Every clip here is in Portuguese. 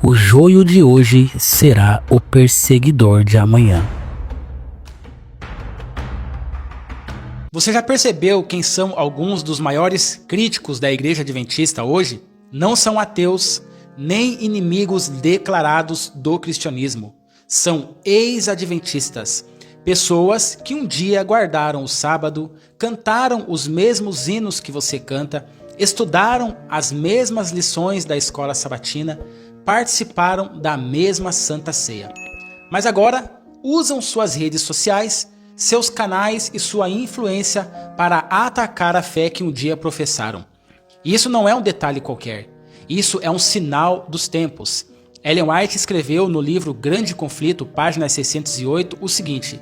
O joio de hoje será o perseguidor de amanhã. Você já percebeu quem são alguns dos maiores críticos da Igreja Adventista hoje? Não são ateus, nem inimigos declarados do cristianismo. São ex-adventistas, pessoas que um dia guardaram o sábado, cantaram os mesmos hinos que você canta, estudaram as mesmas lições da escola sabatina, participaram da mesma Santa Ceia. Mas agora usam suas redes sociais, seus canais e sua influência para atacar a fé que um dia professaram. E isso não é um detalhe qualquer. Isso é um sinal dos tempos. Ellen White escreveu no livro Grande Conflito, página 608, o seguinte: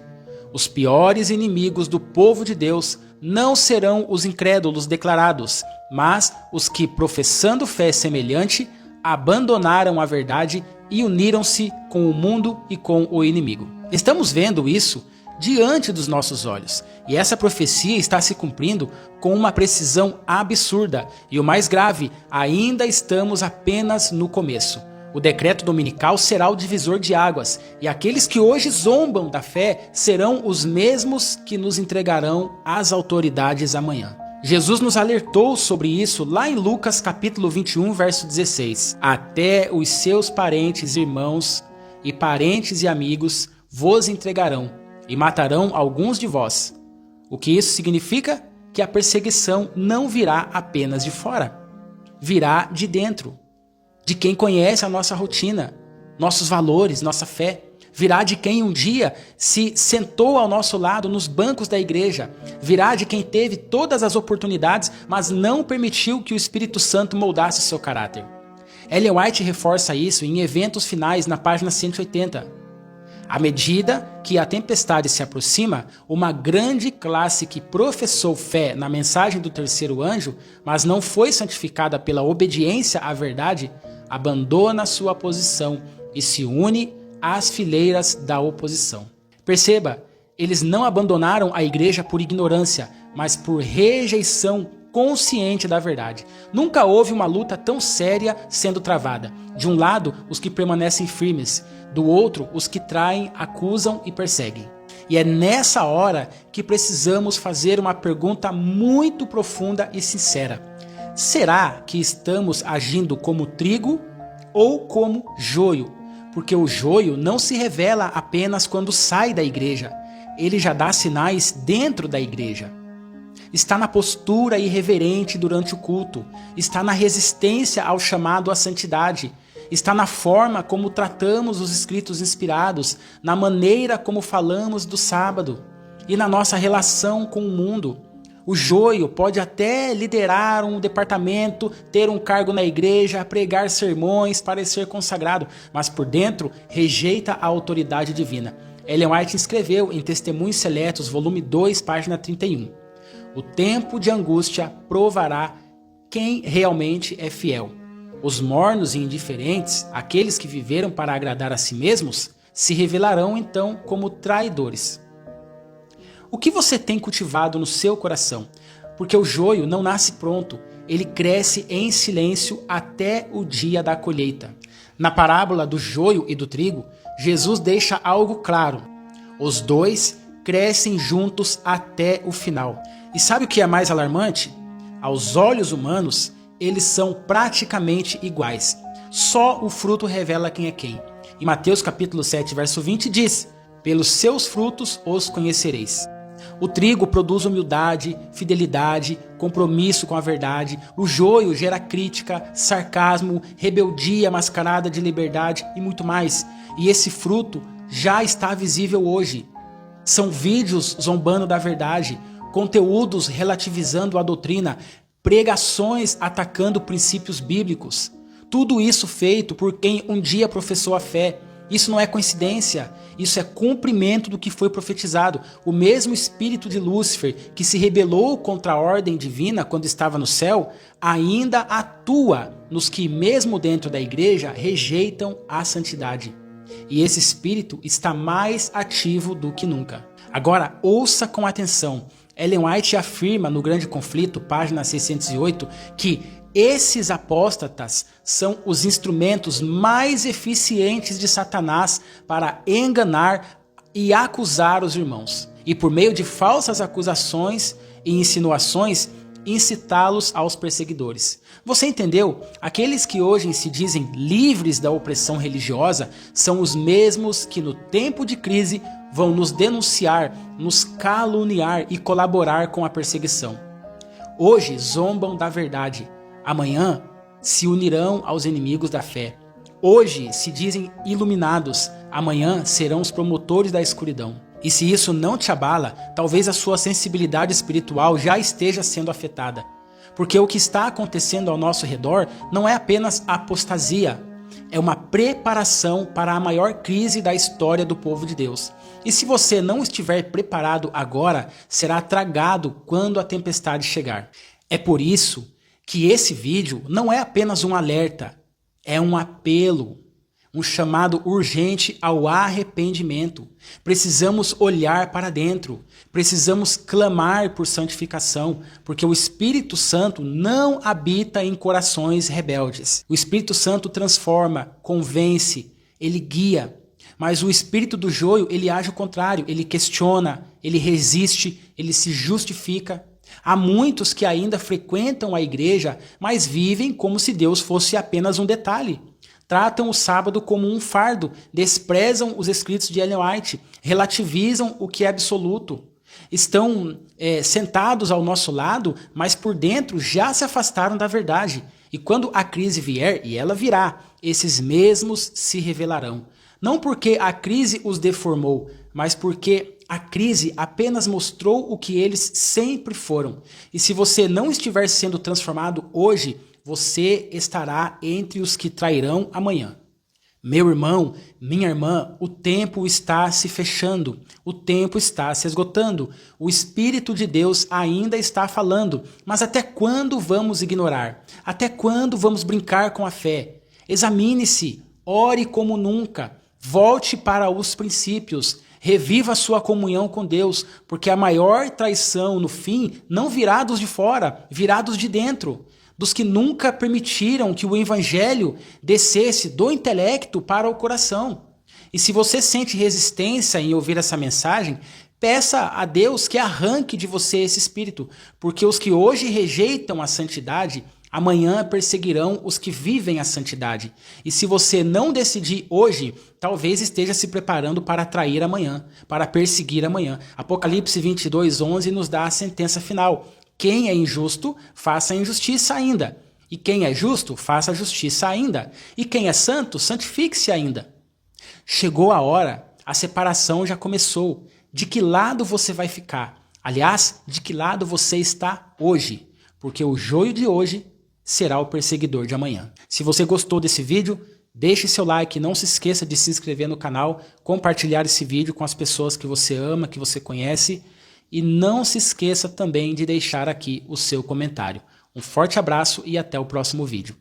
os piores inimigos do povo de Deus não serão os incrédulos declarados, mas os que, professando fé semelhante, abandonaram a verdade e uniram-se com o mundo e com o inimigo. Estamos vendo isso diante dos nossos olhos, e essa profecia está se cumprindo com uma precisão absurda, e o mais grave, ainda estamos apenas no começo. O decreto dominical será o divisor de águas, e aqueles que hoje zombam da fé serão os mesmos que nos entregarão às autoridades amanhã. Jesus nos alertou sobre isso lá em Lucas capítulo 21, verso 16. Até os seus parentes, irmãos e parentes e amigos vos entregarão e matarão alguns de vós. O que isso significa? Que a perseguição não virá apenas de fora, virá de dentro, de quem conhece a nossa rotina, nossos valores, nossa fé. Virá de quem um dia se sentou ao nosso lado nos bancos da igreja. Virá de quem teve todas as oportunidades, mas não permitiu que o Espírito Santo moldasse seu caráter. Ellen White reforça isso em Eventos Finais, na página 180. À medida que a tempestade se aproxima, uma grande classe que professou fé na mensagem do terceiro anjo, mas não foi santificada pela obediência à verdade, abandona sua posição e se une às fileiras da oposição. Perceba, eles não abandonaram a igreja por ignorância, mas por rejeição consciente da verdade. Nunca houve uma luta tão séria sendo travada. De um lado, os que permanecem firmes, do outro, os que traem, acusam e perseguem. E é nessa hora que precisamos fazer uma pergunta muito profunda e sincera. Será que estamos agindo como trigo ou como joio? Porque o joio não se revela apenas quando sai da igreja. Ele já dá sinais dentro da igreja. Está na postura irreverente durante o culto. Está na resistência ao chamado à santidade. Está na forma como tratamos os escritos inspirados, na maneira como falamos do sábado e na nossa relação com o mundo. O joio pode até liderar um departamento, ter um cargo na igreja, pregar sermões, parecer consagrado, mas por dentro rejeita a autoridade divina. Ellen White escreveu em Testemunhos Seletos, volume 2, página 31. O tempo de angústia provará quem realmente é fiel. Os mornos e indiferentes, aqueles que viveram para agradar a si mesmos, se revelarão então como traidores. O que você tem cultivado no seu coração? Porque o joio não nasce pronto, ele cresce em silêncio até o dia da colheita. Na parábola do joio e do trigo, Jesus deixa algo claro. Os dois crescem juntos até o final. E sabe o que é mais alarmante? Aos olhos humanos, eles são praticamente iguais. Só o fruto revela quem é quem. Em Mateus capítulo 7, verso 20 diz: pelos seus frutos os conhecereis. O trigo produz humildade, fidelidade, compromisso com a verdade. O joio gera crítica, sarcasmo, rebeldia mascarada de liberdade e muito mais. E esse fruto já está visível hoje. São vídeos zombando da verdade, conteúdos relativizando a doutrina, pregações atacando princípios bíblicos. Tudo isso feito por quem um dia professou a fé. Isso não é coincidência, isso é cumprimento do que foi profetizado. O mesmo espírito de Lúcifer que se rebelou contra a ordem divina quando estava no céu, ainda atua nos que mesmo dentro da igreja rejeitam a santidade. E esse espírito está mais ativo do que nunca. Agora ouça com atenção. Ellen White afirma no Grande Conflito, página 608, que Esses apóstatas são os instrumentos mais eficientes de Satanás para enganar e acusar os irmãos. E por meio de falsas acusações e insinuações, incitá-los aos perseguidores. Você entendeu? Aqueles que hoje se dizem livres da opressão religiosa são os mesmos que no tempo de crise vão nos denunciar, nos caluniar e colaborar com a perseguição. Hoje zombam da verdade, amanhã se unirão aos inimigos da fé. Hoje se dizem iluminados, amanhã serão os promotores da escuridão. E se isso não te abala, talvez a sua sensibilidade espiritual já esteja sendo afetada. Porque o que está acontecendo ao nosso redor não é apenas apostasia, é uma preparação para a maior crise da história do povo de Deus. E se você não estiver preparado agora, será tragado quando a tempestade chegar. É por isso que esse vídeo não é apenas um alerta, é um apelo. Um chamado urgente ao arrependimento. Precisamos olhar para dentro, precisamos clamar por santificação, porque o Espírito Santo não habita em corações rebeldes. O Espírito Santo transforma, convence, ele guia, mas o espírito do joio, ele age ao contrário, ele questiona, ele resiste, ele se justifica. Há muitos que ainda frequentam a igreja, mas vivem como se Deus fosse apenas um detalhe. Tratam o sábado como um fardo, desprezam os escritos de Ellen White, relativizam o que é absoluto. Estão sentados ao nosso lado, mas por dentro já se afastaram da verdade. E quando a crise vier, e ela virá, esses mesmos se revelarão. Não porque a crise os deformou, mas porque a crise apenas mostrou o que eles sempre foram. E se você não estiver sendo transformado hoje, você estará entre os que trairão amanhã. Meu irmão, minha irmã, o tempo está se fechando, o tempo está se esgotando, o Espírito de Deus ainda está falando, mas até quando vamos ignorar? Até quando vamos brincar com a fé? Examine-se, ore como nunca, volte para os princípios, reviva a sua comunhão com Deus, porque a maior traição no fim não virá dos de fora, virá dos de dentro. Dos que nunca permitiram que o evangelho descesse do intelecto para o coração. E se você sente resistência em ouvir essa mensagem, peça a Deus que arranque de você esse espírito, porque os que hoje rejeitam a santidade, amanhã perseguirão os que vivem a santidade. E se você não decidir hoje, talvez esteja se preparando para trair amanhã, para perseguir amanhã. Apocalipse 22:11 nos dá a sentença final. Quem é injusto, faça a injustiça ainda. E quem é justo, faça a justiça ainda. E quem é santo, santifique-se ainda. Chegou a hora, a separação já começou. De que lado você vai ficar? Aliás, de que lado você está hoje? Porque o joio de hoje será o perseguidor de amanhã. Se você gostou desse vídeo, deixe seu like, não se esqueça de se inscrever no canal, compartilhar esse vídeo com as pessoas que você ama, que você conhece. E não se esqueça também de deixar aqui o seu comentário. Um forte abraço e até o próximo vídeo.